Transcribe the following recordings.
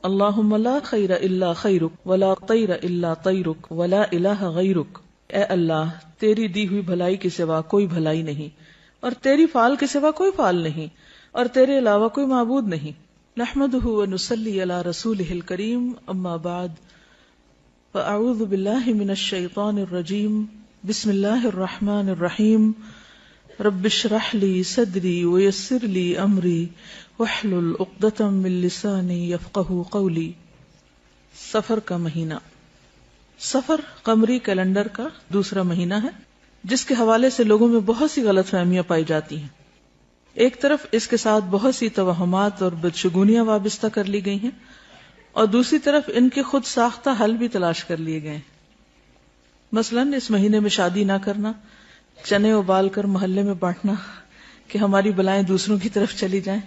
اللہم لا خیر الا خیرک ولا طیر الا طیرک ولا الہ غیرک، اے اللہ تیری دی ہوئی بھلائی کے سوا کوئی بھلائی نہیں، اور تیری فعال کے سوا کوئی فعال نہیں، اور تیرے علاوہ کوئی معبود نہیں۔ نحمدہ ونصلی علی رسولہ الکریم، اما بعد فاعوذ باللہ من الشیطان الرجیم، بسم اللہ الرحمن الرحیم، رب اشرح لی صدری ویسر لی امری واحلل عقدۃ من لسانی یفقہوا قولی۔ سفر کا مہینہ۔ سفر قمری کیلنڈر کا دوسرا مہینہ ہے جس کے حوالے سے لوگوں میں بہت سی غلط فہمیاں پائی جاتی ہیں۔ ایک طرف اس کے ساتھ بہت سی توہمات اور بدشگونیاں وابستہ کر لی گئی ہیں، اور دوسری طرف ان کے خود ساختہ حل بھی تلاش کر لیے گئے ہیں۔ مثلاً اس مہینے میں شادی نہ کرنا، چنے ابال کر محلے میں بانٹنا کہ ہماری بلائیں دوسروں کی طرف چلی جائیں،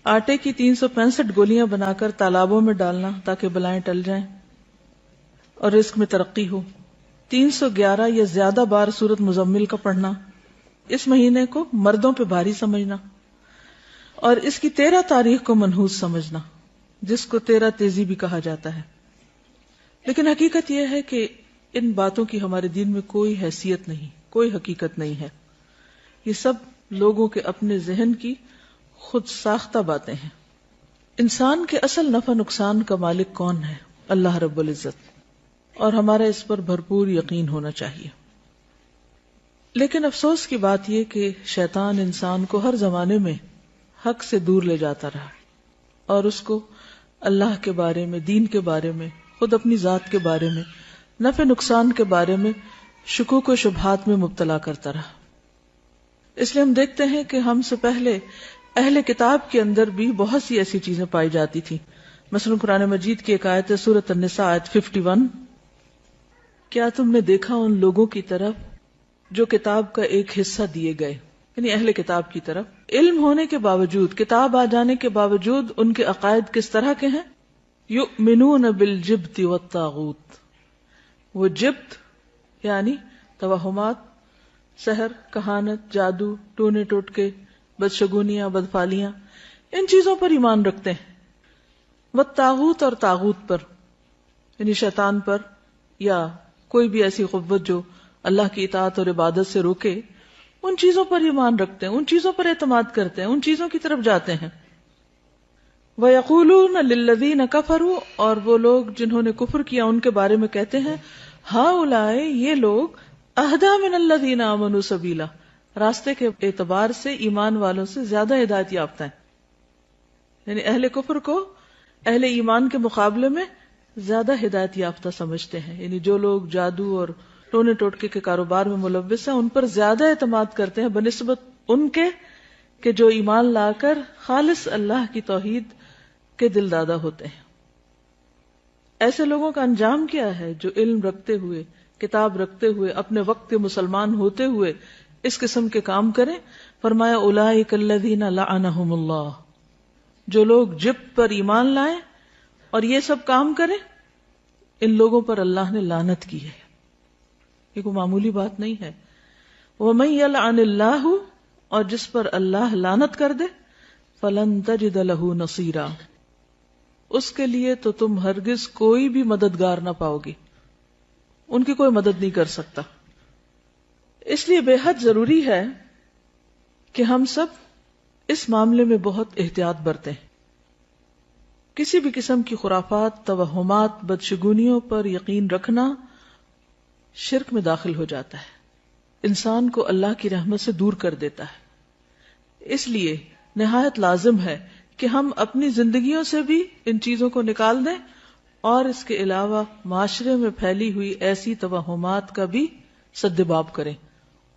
آٹے کی 365 گولیاں بنا کر تالابوں میں ڈالنا تاکہ بلائیں ٹل جائیں اور رزق میں ترقی ہو، 311 یا زیادہ بار سورۃ مزمل کا پڑھنا، اس مہینے کو مردوں پہ بھاری سمجھنا، اور اس کی 13 تاریخ کو منحوس سمجھنا جس کو 13 تیزی بھی کہا جاتا ہے۔ لیکن حقیقت یہ ہے کہ ان باتوں کی ہمارے دین میں کوئی حیثیت نہیں، کوئی حقیقت نہیں ہے۔ یہ سب لوگوں کے اپنے ذہن کی خود ساختہ باتیں ہیں۔ انسان کے اصل نفع نقصان کا مالک کون ہے؟ اللہ رب العزت، اور ہمارا اس پر بھرپور یقین ہونا چاہیے۔ لیکن افسوس کی بات یہ کہ شیطان انسان کو ہر زمانے میں حق سے دور لے جاتا رہا اور اس کو اللہ کے بارے میں، دین کے بارے میں، خود اپنی ذات کے بارے میں، نفع نقصان کے بارے میں شکوک و شبہات میں مبتلا کرتا رہا۔ اس لیے ہم دیکھتے ہیں کہ ہم سے پہلے اہل کتاب کے اندر بھی بہت سی ایسی چیزیں پائی جاتی تھی۔ مثلا قرآن مجید کی ایک آیت ہے سورۃ النساء آیت 51، کیا تم نے دیکھا ان لوگوں کی طرف جو کتاب کا ایک حصہ دیے گئے، یعنی اہل کتاب کی طرف، علم ہونے کے باوجود، کتاب آ جانے کے باوجود ان کے عقائد کس طرح کے ہیں؟ یؤمنون بالجبت والطاغوت، وہ جبت یعنی توہمات، سحر، کہانت، جادو، ٹونے ٹوٹکے، بدشگونیاں، بدفالیاں، ان چیزوں پر ایمان رکھتے ہیں۔ والطاغوت، اور طاغوت پر یعنی شیطان پر یا کوئی بھی ایسی قوت جو اللہ کی اطاعت اور عبادت سے روکے، ان چیزوں پر ایمان رکھتے ہیں، ان چیزوں پر اعتماد کرتے ہیں، ان چیزوں کی طرف جاتے ہیں۔ وَيَقُولُونَ لِلَّذِينَ كَفَرُوا، اور وہ لوگ جنہوں نے کفر کیا ان کے بارے میں کہتے ہیں، ہؤلاء، یہ لوگ، اہدی من الذین آمنوا سبیلا، راستے کے اعتبار سے ایمان والوں سے زیادہ ہدایت یافتہ ہیں، یعنی اہل کفر کو اہل ایمان کے مقابلے میں زیادہ ہدایت یافتہ سمجھتے ہیں، یعنی جو لوگ جادو اور ٹونے ٹوٹکے کے کاروبار میں ملوث ہیں ان پر زیادہ اعتماد کرتے ہیں بنسبت ان کے کہ جو ایمان لا کر خالص اللہ کی توحید کے دل دادہ ہوتے ہیں۔ ایسے لوگوں کا انجام کیا ہے جو علم رکھتے ہوئے، کتاب رکھتے ہوئے، اپنے وقت کے مسلمان ہوتے ہوئے اس قسم کے کام کریں؟ فرمایا اولئک الذین لعنہم اللہ، جو لوگ جبت پر ایمان لائیں اور یہ سب کام کریں، ان لوگوں پر اللہ نے لعنت کی ہے۔ یہ کوئی معمولی بات نہیں ہے۔ وَمَن يَلْعَنِ اللَّهُ، اور جس پر اللہ لعنت کر دے، فَلَن تَجِدَ لَهُ نَصِيرًا، اس کے لیے تو تم ہرگز کوئی بھی مددگار نہ پاؤ گی، ان کی کوئی مدد نہیں کر سکتا۔ اس لیے بے حد ضروری ہے کہ ہم سب اس معاملے میں بہت احتیاط برتیں۔ کسی بھی قسم کی خرافات، توہمات، بدشگونیوں پر یقین رکھنا شرک میں داخل ہو جاتا ہے، انسان کو اللہ کی رحمت سے دور کر دیتا ہے۔ اس لیے نہایت لازم ہے کہ ہم اپنی زندگیوں سے بھی ان چیزوں کو نکال دیں، اور اس کے علاوہ معاشرے میں پھیلی ہوئی ایسی توہمات کا بھی سدباب کریں،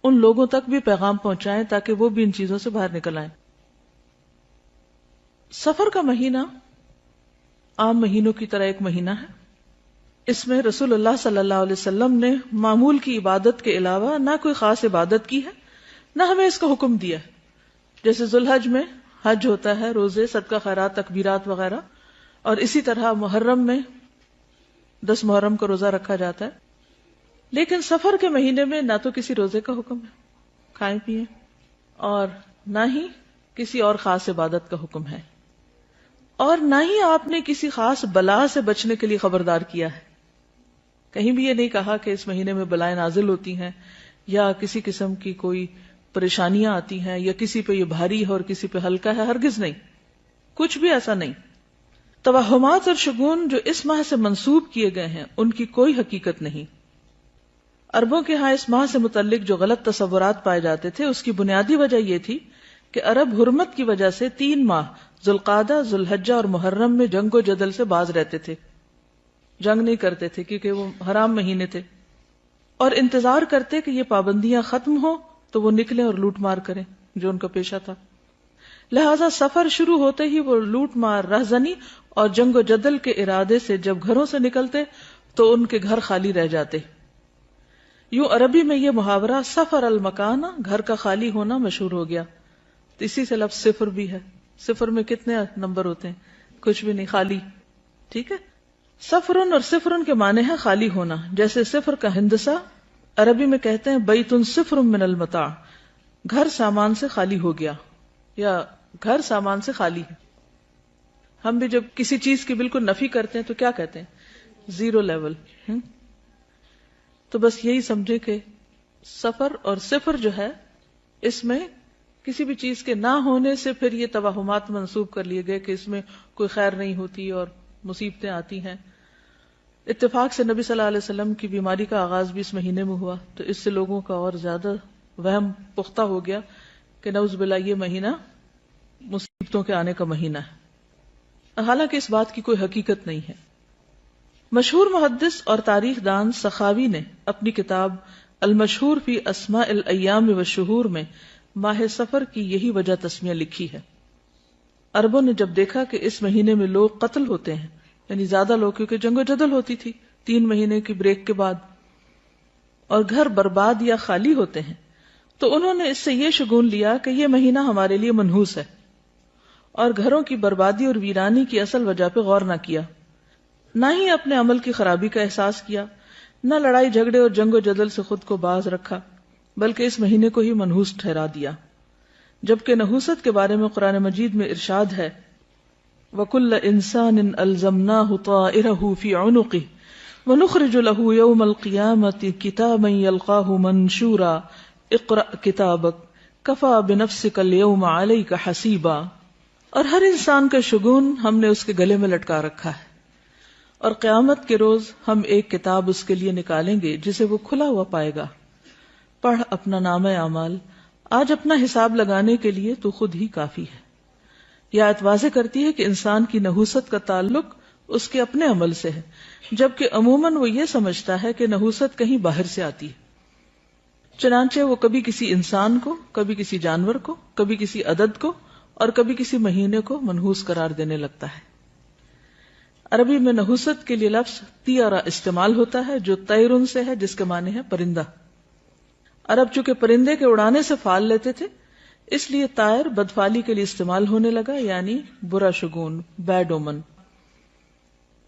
ان لوگوں تک بھی پیغام پہنچائیں تاکہ وہ بھی ان چیزوں سے باہر نکل آئیں۔ سفر کا مہینہ عام مہینوں کی طرح ایک مہینہ ہے۔ اس میں رسول اللہ صلی اللہ علیہ وسلم نے معمول کی عبادت کے علاوہ نہ کوئی خاص عبادت کی ہے، نہ ہمیں اس کا حکم دیا ہے۔ جیسے ذوالحج میں حج ہوتا ہے، روزے، صدقہ خیرات، تکبیرات وغیرہ، اور اسی طرح محرم میں 10 محرم کا روزہ رکھا جاتا ہے۔ لیکن سفر کے مہینے میں نہ تو کسی روزے کا حکم ہے، کھائیں پیئیں، اور نہ ہی کسی اور خاص عبادت کا حکم ہے۔ اور نہ ہی آپ نے کسی خاص بلا سے بچنے کے لیے خبردار کیا ہے. کہیں بھی یہ نہیں کہا کہ اس مہینے میں بلائیں نازل ہوتی ہیں یا کسی قسم کی کوئی پریشانیاں آتی ہیں یا کسی پہ یہ بھاری ہے اور کسی پہ ہلکا ہے. ہرگز نہیں، کچھ بھی ایسا نہیں. توہمات اور شگون جو اس ماہ سے منسوب کیے گئے ہیں ان کی کوئی حقیقت نہیں. عربوں کے ہاں اس ماہ سے متعلق جو غلط تصورات پائے جاتے تھے اس کی بنیادی وجہ یہ تھی کہ عرب حرمت کی وجہ سے 3 ماہ ذوالقعدہ، ذوالحجہ اور محرم میں جنگ و جدل سے باز رہتے تھے. جنگ نہیں کرتے تھے کیونکہ وہ حرام مہینے تھے، اور انتظار کرتے کہ یہ پابندیاں ختم ہوں تو وہ نکلیں اور لوٹ مار کریں جو ان کا پیشہ تھا. لہذا سفر شروع ہوتے ہی وہ لوٹ مار، رہزنی اور جنگ و جدل کے ارادے سے جب گھروں سے نکلتے تو ان کے گھر خالی رہ جاتے. یوں عربی میں یہ محاورہ سفر المکان، گھر کا خالی ہونا، مشہور ہو گیا. تو اسی سے لفظ صفر بھی ہے. صفر میں کتنے نمبر ہوتے ہیں؟ کچھ بھی نہیں، خالی. ٹھیک ہے. سفرن اور صفرن کے معنی ہے خالی ہونا. جیسے صفر کا ہندسہ عربی میں کہتے ہیں بیتن صفر من المتاع، گھر سامان سے خالی ہو گیا یا گھر سامان سے خالی ہے. ہم بھی جب کسی چیز کی بالکل نفی کرتے ہیں تو کیا کہتے ہیں؟ Zero level. تو بس یہی سمجھے کہ سفر اور صفر جو ہے اس میں کسی بھی چیز کے نہ ہونے سے پھر یہ توہمات منسوب کر لیے گئے کہ اس میں کوئی خیر نہیں ہوتی اور مصیبتیں آتی ہیں. اتفاق سے نبی صلی اللہ علیہ وسلم کی بیماری کا آغاز بھی اس مہینے میں ہوا تو اس سے لوگوں کا اور زیادہ وہم پختہ ہو گیا کہ نعوذ باللہ یہ مہینہ مصیبتوں کے آنے کا مہینہ ہے. حالانکہ اس بات کی کوئی حقیقت نہیں ہے. مشہور محدث اور تاریخ دان سخاوی نے اپنی کتاب المشہور فی اسماء الایام والشہور میں ماہ سفر کی یہی وجہ تسمیہ لکھی ہے. عربوں نے جب دیکھا کہ اس مہینے میں لوگ قتل ہوتے ہیں، یعنی زیادہ لوگ، کیونکہ جنگ و جدل ہوتی تھی 3 مہینے کی بریک کے بعد، اور گھر برباد یا خالی ہوتے ہیں، تو انہوں نے اس سے یہ شگون لیا کہ یہ مہینہ ہمارے لیے منحوس ہے، اور گھروں کی بربادی اور ویرانی کی اصل وجہ پہ غور نہ کیا، نہ ہی اپنے عمل کی خرابی کا احساس کیا، نہ لڑائی جھگڑے اور جنگ و جدل سے خود کو باز رکھا، بلکہ اس مہینے کو ہی منحوس ٹھہرا دیا. جبکہ نحوست کے بارے میں قرآن مجید میں ارشاد ہے وَكُلَّ إِنسَانٍ أَلْزَمْنَاهُ طَائِرَهُ فِي عُنُقِهِ وَنُخْرِجُ لَهُ يَوْمَ الْقِيَامَةِ كِتَابًا يَلْقَاهُ مَنْشُورًا اقْرَأْ كِتَابَكَ كَفَى بِنَفْسِكَ الْيَوْمَ عَلَيْكَ حَسِيبًا. اور ہر انسان کا شگون ہم نے اس کے گلے میں لٹکا رکھا ہے، اور قیامت کے روز ہم ایک کتاب اس کے لیے نکالیں گے جسے وہ کھلا ہوا پائے گا. پڑھ اپنا نامہ اعمال، آج اپنا حساب لگانے کے لیے تو خود ہی کافی ہے. یہ آیت واضح کرتی ہے کہ انسان کی نحوست کا تعلق اس کے اپنے عمل سے ہے، جبکہ عموماً وہ یہ سمجھتا ہے کہ نحوست کہیں باہر سے آتی ہے. چنانچہ وہ کبھی کسی انسان کو، کبھی کسی جانور کو، کبھی کسی عدد کو اور کبھی کسی مہینے کو منحوس قرار دینے لگتا ہے. عربی میں نحوست کے لیے لفظ طیرہ استعمال ہوتا ہے جو طیرن سے ہے، جس کے معنی ہے پرندہ. عرب چونکہ پرندے کے اڑانے سے فال لیتے تھے، اس لیے طائر بدفالی کے لیے استعمال ہونے لگا، یعنی برا شگون، بیڈ اومن.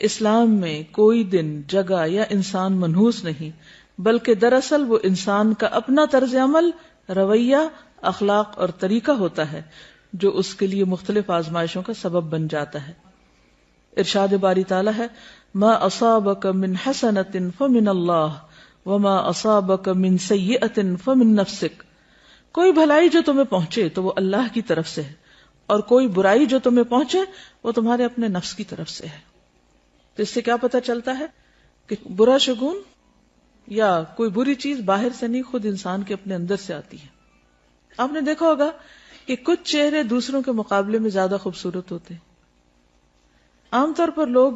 اسلام میں کوئی دن، جگہ یا انسان منحوس نہیں، بلکہ دراصل وہ انسان کا اپنا طرز عمل، رویہ، اخلاق اور طریقہ ہوتا ہے جو اس کے لیے مختلف آزمائشوں کا سبب بن جاتا ہے. ارشاد باری تعالیٰ ہے ما اصابک من حسنۃ فمن اللہ وما اصابک من سیئۃ فمن نفسک. کوئی بھلائی جو تمہیں پہنچے تو وہ اللہ کی طرف سے ہے، اور کوئی برائی جو تمہیں پہنچے وہ تمہارے اپنے نفس کی طرف سے ہے. تو اس سے کیا پتہ چلتا ہے کہ برا شگون یا کوئی بری چیز باہر سے نہیں، خود انسان کے اپنے اندر سے آتی ہے. آپ نے دیکھا ہوگا کہ کچھ چہرے دوسروں کے مقابلے میں زیادہ خوبصورت ہوتے ہیں. عام طور پر لوگ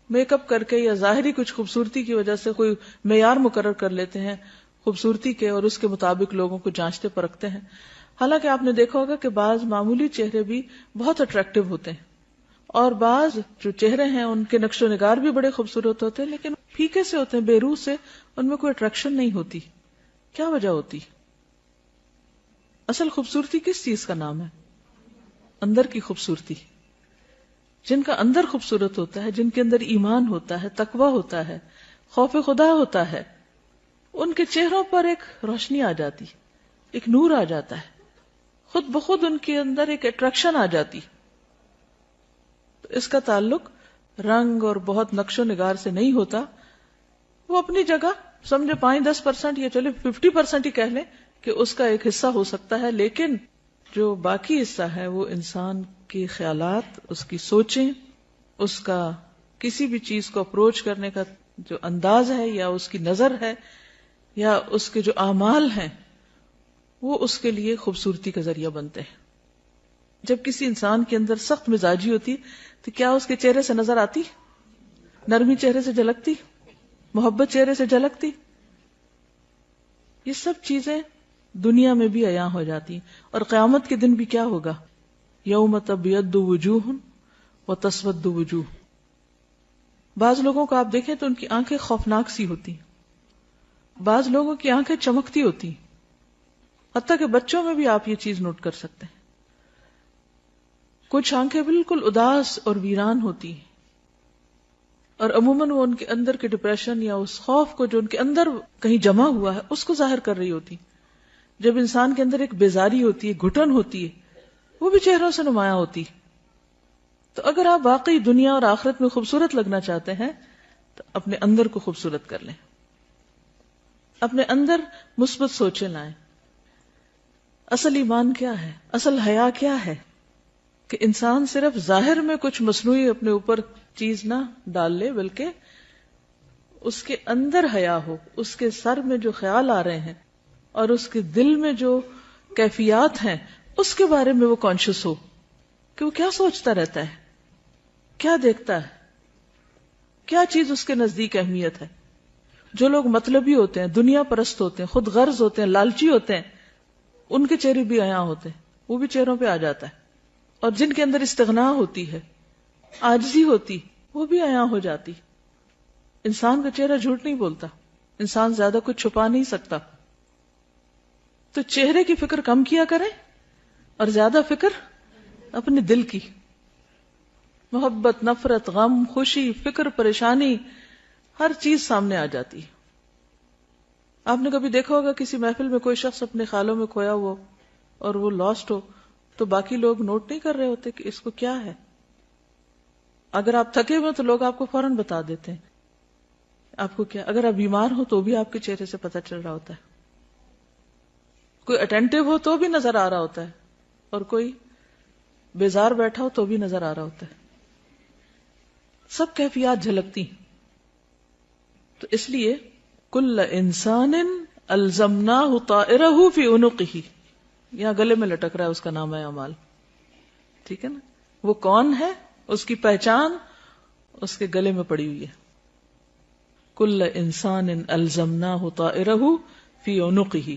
میک اپ کر کے یا ظاہری کچھ خوبصورتی کی وجہ سے کوئی معیار مقرر کر لیتے ہیں خوبصورتی کے، اور اس کے مطابق لوگوں کو جانچتے پرکھتے ہیں. حالانکہ آپ نے دیکھا ہوگا کہ بعض معمولی چہرے بھی بہت اٹریکٹیو ہوتے ہیں، اور بعض جو چہرے ہیں ان کے نقش و نگار بھی بڑے خوبصورت ہوتے ہیں، لیکن پھیکے سے ہوتے ہیں، بے روح سے، ان میں کوئی اٹریکشن نہیں ہوتی. کیا وجہ ہوتی؟ اصل خوبصورتی کس چیز کا نام ہے؟ اندر کی خوبصورتی. جن کا اندر خوبصورت ہوتا ہے، جن کے اندر ایمان ہوتا ہے، تقویٰ ہوتا ہے، خوف خدا ہوتا ہے، ان کے چہروں پر ایک روشنی آ جاتی، ایک نور آ جاتا ہے، خود بخود ان کے اندر ایک اٹریکشن آ جاتی. اس کا تعلق رنگ اور بہت نقش و نگار سے نہیں ہوتا. وہ اپنی جگہ سمجھے 5-10% یا چلے 50% ہی کہہ لیں کہ اس کا ایک حصہ ہو سکتا ہے، لیکن جو باقی حصہ ہے وہ انسان کے خیالات، اس کی سوچیں، اس کا کسی بھی چیز کو اپروچ کرنے کا جو انداز ہے یا اس کی نظر ہے یا اس کے جو اعمال ہیں وہ اس کے لیے خوبصورتی کا ذریعہ بنتے ہیں. جب کسی انسان کے اندر سخت مزاجی ہوتی تو کیا اس کے چہرے سے نظر آتی؟ نرمی چہرے سے جھلکتی؟ محبت چہرے سے جھلکتی؟ یہ سب چیزیں دنیا میں بھی عیاں ہو جاتی. اور قیامت کے دن بھی کیا ہوگا؟ یوم تبیض وجوہ وتسود وجوہ. بعض لوگوں کو آپ دیکھیں تو ان کی آنکھیں خوفناک سی ہوتی، بعض لوگوں کی آنکھیں چمکتی ہوتی، حتیٰ کہ بچوں میں بھی آپ یہ چیز نوٹ کر سکتے ہیں. کچھ آنکھیں بالکل اداس اور ویران ہوتی ہیں، اور عموماً وہ ان کے اندر کے ڈپریشن یا اس خوف کو جو ان کے اندر کہیں جمع ہوا ہے اس کو ظاہر کر رہی ہوتی. جب انسان کے اندر ایک بیزاری ہوتی ہے، گھٹن ہوتی ہے، وہ بھی چہروں سے نمایاں ہوتی. تو اگر آپ واقعی دنیا اور آخرت میں خوبصورت لگنا چاہتے ہیں تو اپنے اندر کو خوبصورت کر لیں، اپنے اندر مثبت سوچیں لائیں. اصل ایمان کیا ہے؟ اصل حیا کیا ہے؟ کہ انسان صرف ظاہر میں کچھ مصنوعی اپنے اوپر چیز نہ ڈال لے، بلکہ اس کے اندر حیا ہو، اس کے سر میں جو خیال آ رہے ہیں اور اس کے دل میں جو کیفیات ہیں اس کے بارے میں وہ کانشیس ہو کہ وہ کیا سوچتا رہتا ہے، کیا دیکھتا ہے، کیا چیز اس کے نزدیک اہمیت ہے. جو لوگ مطلبی ہوتے ہیں، دنیا پرست ہوتے ہیں، خود غرض ہوتے ہیں، لالچی ہوتے ہیں، ان کے چہرے بھی عیاں ہوتے ہیں، وہ بھی چہروں پہ آ جاتا ہے. اور جن کے اندر استغنا ہوتی ہے، عاجزی ہوتی، وہ بھی عیاں ہو جاتی. انسان کا چہرہ جھوٹ نہیں بولتا، انسان زیادہ کچھ چھپا نہیں سکتا. تو چہرے کی فکر کم کیا کریں اور زیادہ فکر اپنے دل کی. محبت، نفرت، غم، خوشی، فکر، پریشانی، ہر چیز سامنے آ جاتی ہے. آپ نے کبھی دیکھا ہوگا کسی محفل میں کوئی شخص اپنے خیالوں میں کھویا ہو اور وہ لاسٹ ہو تو باقی لوگ نوٹ نہیں کر رہے ہوتے کہ اس کو کیا ہے. اگر آپ تھکے ہوئے تو لوگ آپ کو فوراً بتا دیتے ہیں آپ کو کیا. اگر آپ بیمار ہو تو بھی آپ کے چہرے سے پتہ چل رہا ہوتا ہے. کوئی اٹینٹو ہو تو بھی نظر آ رہا ہوتا ہے، اور کوئی بیزار بیٹھا ہو تو بھی نظر آ رہا ہوتا ہے. سب کیفیات جھلکتی. تو اس لیے کل انسان الزمناہ طائرہ فی عنقہ، یہاں گلے میں لٹک رہا ہے، اس کا نام ہے اعمال. ٹھیک ہے نا؟ وہ کون ہے، اس کی پہچان اس کے گلے میں پڑی ہوئی ہے. کل انسان الزمناہ طائرہ فی عنقہ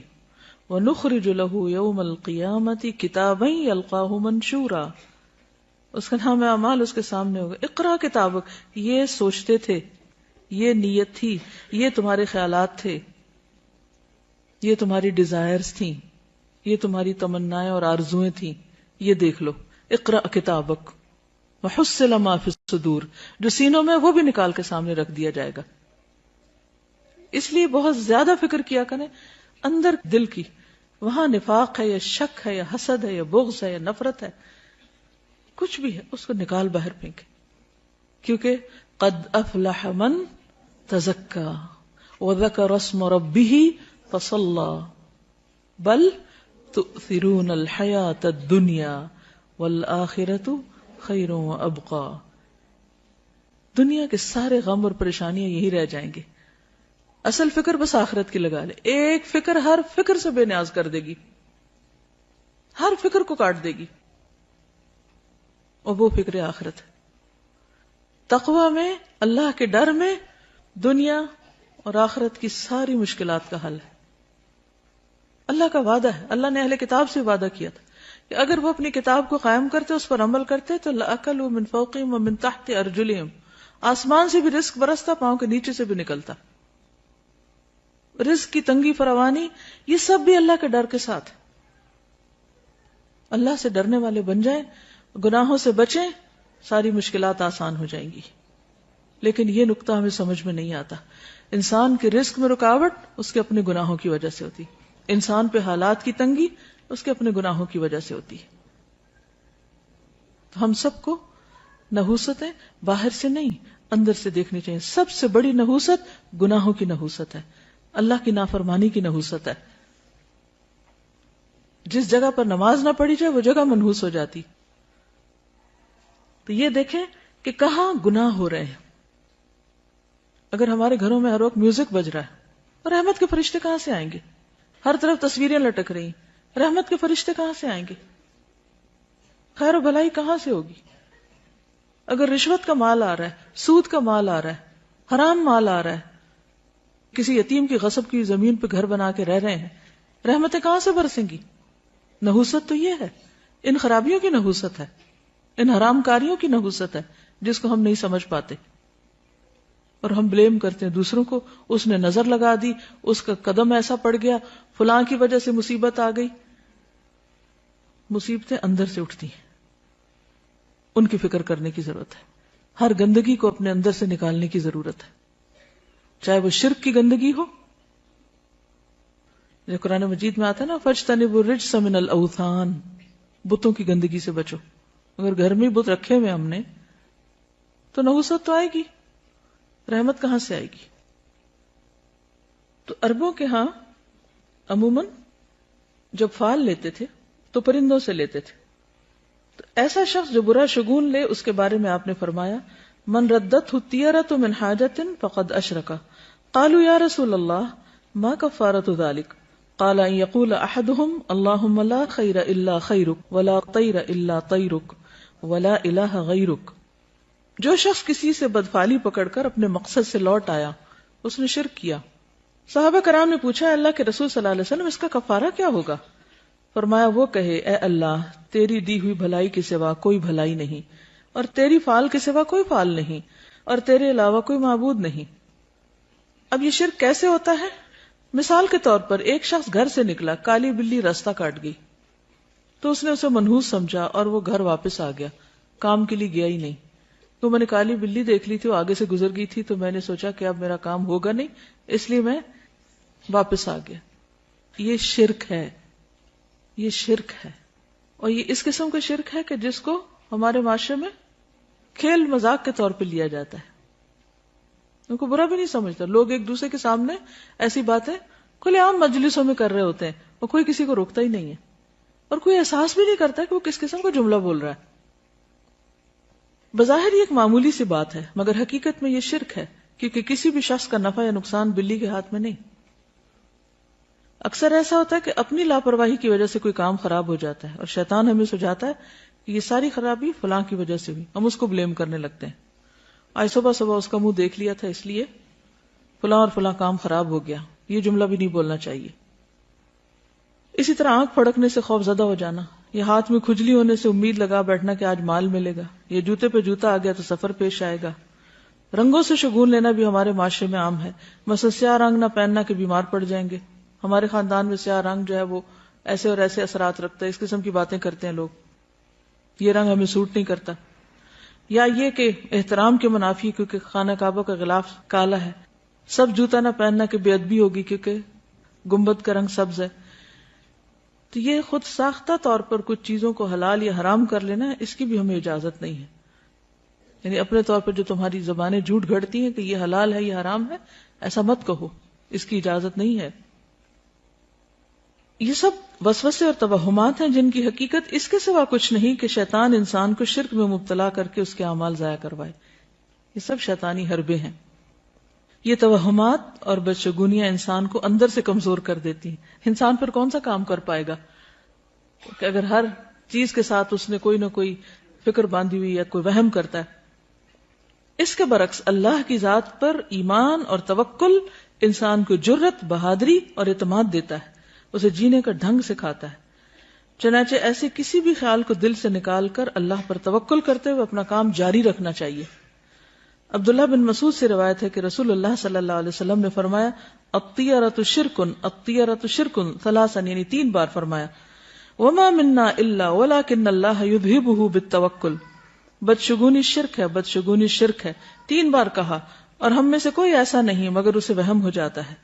ونخرج له یوم القیامۃ کتابا یلقاہ منشورا. اس کا نام ہے اعمال، اس کے سامنے ہوگا. اقرا کتابک. یہ سوچتے تھے، یہ نیت تھی، یہ تمہارے خیالات تھے، یہ تمہاری ڈیزائرز تھیں، یہ تمہاری تمنائیں اور آرزویں تھیں، یہ دیکھ لو. اقرا کتابک وحصل ما فی الصدور. جو سینوں میں وہ بھی نکال کے سامنے رکھ دیا جائے گا. اس لیے بہت زیادہ فکر کیا کریں اندر دل کی. وہاں نفاق ہے یا شک ہے یا حسد ہے یا بغض ہے یا نفرت ہے، کچھ بھی ہے، اس کو نکال باہر پھینکے. کیونکہ قد افلح من تزکا وذکر اسم ربہ فصلی بل تؤثرون الحیاۃ الدنیا والآخرۃ خیر وابقی. دنیا کے سارے غم اور پریشانیاں یہی رہ جائیں گے. اصل فکر بس آخرت کی لگا لے. ایک فکر ہر فکر سے بے نیاز کر دے گی، ہر فکر کو کاٹ دے گی، اور وہ فکر آخرت ہے. تقوی میں، اللہ کے ڈر میں دنیا اور آخرت کی ساری مشکلات کا حل ہے. اللہ کا وعدہ ہے، اللہ نے اہل کتاب سے وعدہ کیا تھا کہ اگر وہ اپنی کتاب کو قائم کرتے، اس پر عمل کرتے تو لَأَكَلُوا مِن فَوْقِهِمْ وَمِن تَحْتِ أَرْجُلِهِمْ. آسمان سے بھی رزق برستا، پاؤں کے نیچے سے بھی نکلتا. رزق کی تنگی فراوانی یہ سب بھی اللہ کے ڈر کے ساتھ. اللہ سے ڈرنے والے بن جائیں، گناہوں سے بچیں، ساری مشکلات آسان ہو جائیں گی. لیکن یہ نقطہ ہمیں سمجھ میں نہیں آتا. انسان کے رزق میں رکاوٹ اس کے اپنے گناہوں کی وجہ سے ہوتی، انسان پہ حالات کی تنگی اس کے اپنے گناہوں کی وجہ سے ہوتی. تو ہم سب کو نحوستیں باہر سے نہیں اندر سے دیکھنی چاہیے. سب سے بڑی نحوست گناہوں کی نحوست ہے, اللہ کی نافرمانی کی نحوست ہے. جس جگہ پر نماز نہ پڑھی جائے وہ جگہ منحوس ہو جاتی. تو یہ دیکھیں کہ کہاں گناہ ہو رہے ہیں. اگر ہمارے گھروں میں ہر وقت میوزک بج رہا ہے, اور رحمت کے فرشتے کہاں سے آئیں گے؟ ہر طرف تصویریں لٹک رہی, رحمت کے فرشتے کہاں سے آئیں گے؟ خیر و بھلائی کہاں سے ہوگی؟ اگر رشوت کا مال آ رہا ہے, سود کا مال آ رہا ہے, حرام مال آ رہا ہے, کسی یتیم کی غصب کی زمین پہ گھر بنا کے رہ رہے ہیں, رحمتیں کہاں سے برسیں گی؟ نحوست تو یہ ہے, ان خرابیوں کی نحوست ہے, ان حرام کاریوں کی نحوست ہے جس کو ہم نہیں سمجھ پاتے, اور ہم بلیم کرتے ہیں دوسروں کو. اس نے نظر لگا دی, اس کا قدم ایسا پڑ گیا, فلاں کی وجہ سے مصیبت آ گئی. مصیبتیں اندر سے اٹھتی ہیں, ان کی فکر کرنے کی ضرورت ہے. ہر گندگی کو اپنے اندر سے نکالنے کی ضرورت ہے, چاہے وہ شرک کی گندگی ہو, جو قرآن مجید میں آتا ہے نا, فَاجْتَنِبُوا الرِّجْسَ مِنَ الْأَوْثَانِ, بتوں کی گندگی سے بچو. اگر گھر میں بت رکھے ہوئے ہم نے تو نحوست تو آئے گی, رحمت کہاں سے آئے گی؟ تو عربوں کے ہاں عموماً جب فال لیتے تھے تو پرندوں سے لیتے تھے. تو ایسا شخص جو برا شگون لے, اس کے بارے میں آپ نے فرمایا من ردت الطیرۃ من حاجۃ فقد اشرک. قالوا یا رسول اللہ ما کفارۃ ذلک؟ قال ان یقول احدهم اللهم لا خیر الا خیرک ولا طیر الا طیرک ولا الہ غیرک. جو شخص کسی سے بدفعلی پکڑ کر اپنے مقصد سے لوٹ آیا, اس نے شرک کیا. صحابہ کرام نے پوچھا اللہ کے رسول صلی اللہ علیہ وسلم اس کا کفارہ کیا ہوگا؟ فرمایا وہ کہے اے اللہ تیری دی ہوئی بھلائی کے سوا کوئی بھلائی نہیں, اور تیری فعل کے سوا کوئی فعل نہیں, اور تیرے علاوہ کوئی معبود نہیں. اب یہ شرک کیسے ہوتا ہے؟ مثال کے طور پر ایک شخص گھر سے نکلا, کالی بلی راستہ کاٹ گئی تو اس نے اسے منحوس سمجھا اور وہ گھر واپس آ گیا, کام کے لیے گیا ہی نہیں. تو میں نے کالی بلی دیکھ لی تھی, وہ آگے سے گزر گئی تھی, تو میں نے سوچا کہ اب میرا کام ہوگا نہیں, اس لیے میں واپس آ گیا. یہ شرک ہے, یہ شرک ہے. اور یہ اس قسم کا شرک ہے کہ جس کو ہمارے معاشرے میں کھیل مذاق کے طور پہ لیا جاتا ہے, ان کو برا بھی نہیں سمجھتا. لوگ ایک دوسرے کے سامنے ایسی باتیں کھلے عام مجلسوں میں کر رہے ہوتے ہیں اور کوئی کسی کو روکتا ہی نہیں ہے, اور کوئی احساس بھی نہیں کرتا کہ وہ کس قسم کا جملہ بول رہا ہے. بظاہر یہ ایک معمولی سی بات ہے, مگر حقیقت میں یہ شرک ہے, کیونکہ کسی بھی شخص کا نفع یا نقصان بلی کے ہاتھ میں نہیں. اکثر ایسا ہوتا ہے کہ اپنی لاپرواہی کی وجہ سے کوئی کام خراب ہو جاتا ہے, اور شیطان ہمیں سجاتا ہے کہ یہ ساری خرابی فلاں کی وجہ سے ہوئی, ہم اس کو بلیم کرنے لگتے ہیں. آج صبح صبح اس کا منہ دیکھ لیا تھا اس لیے فلاں اور فلاں کام خراب ہو گیا, یہ جملہ بھی نہیں بولنا چاہیے. اسی طرح آنکھ پھڑکنے سے خوف زدہ ہو جانا, یہ ہاتھ میں کھجلی ہونے سے امید لگا بیٹھنا کہ آج مال ملے گا, یہ جوتے پہ جوتا آ گیا تو سفر پیش آئے گا. رنگوں سے شگون لینا بھی ہمارے معاشرے میں عام ہے. مثلا سیاہ رنگ نہ پہننا کہ بیمار پڑ جائیں گے, ہمارے خاندان میں سیاہ رنگ جو ہے وہ ایسے اور ایسے اثرات رکھتا ہے, اس قسم کی باتیں کرتے ہیں لوگ, یہ رنگ ہمیں سوٹ نہیں کرتا. یا یہ کہ احترام کے منافی کیونکہ خانہ کعبہ کا غلاف کالا ہے, سب جوتا نہ پہننا کہ بے ادبی ہوگی کیونکہ گنبد کا رنگ سبز ہے. تو یہ خود ساختہ طور پر کچھ چیزوں کو حلال یا حرام کر لینا ہے, اس کی بھی ہمیں اجازت نہیں ہے. یعنی اپنے طور پر جو تمہاری زبانیں جھوٹ گھڑتی ہیں کہ یہ حلال ہے یہ حرام ہے, ایسا مت کہو, اس کی اجازت نہیں ہے. یہ سب وسوسے اور توہمات ہیں جن کی حقیقت اس کے سوا کچھ نہیں کہ شیطان انسان کو شرک میں مبتلا کر کے اس کے اعمال ضائع کروائے. یہ سب شیطانی حربے ہیں. یہ توہمات اور بدشگونیاں انسان کو اندر سے کمزور کر دیتی ہیں. انسان پھر کون سا کام کر پائے گا کہ اگر ہر چیز کے ساتھ اس نے کوئی نہ کوئی فکر باندھی ہوئی یا کوئی وہم کرتا ہے. اس کے برعکس اللہ کی ذات پر ایمان اور توکل انسان کو جرت, بہادری اور اعتماد دیتا ہے, اسے جینے کا ڈھنگ سکھاتا ہے. چنانچہ ایسے کسی بھی خیال کو دل سے نکال کر اللہ پر توکل کرتے ہوئے اپنا کام جاری رکھنا چاہیے. عبداللہ بن مسعود سے روایت ہے کہ رسول اللہ صلی اللہ علیہ وسلم نے فرمایا الطیرۃ شرکن الطیرۃ شرکن ثلاثا, یعنی 3 بار فرمایا. وما منا الا ولکن اللہ یذہبہ بالتوکل, بدشگونی شرک ہے, بدشگونی شرک ہے, 3 بار کہا, اور ہم میں سے کوئی ایسا نہیں مگر اسے وہم ہو جاتا ہے,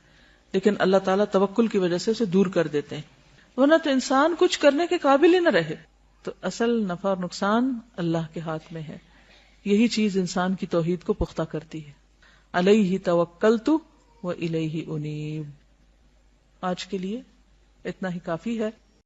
لیکن اللہ تعالیٰ توکل کی وجہ سے اسے دور کر دیتے ہیں, ورنہ تو انسان کچھ کرنے کے قابل ہی نہ رہے. تو اصل نفع اور نقصان اللہ کے ہاتھ میں ہے. یہی چیز انسان کی توحید کو پختہ کرتی ہے. علیہ توکلت و الیہ انیب. آج کے لیے اتنا ہی کافی ہے.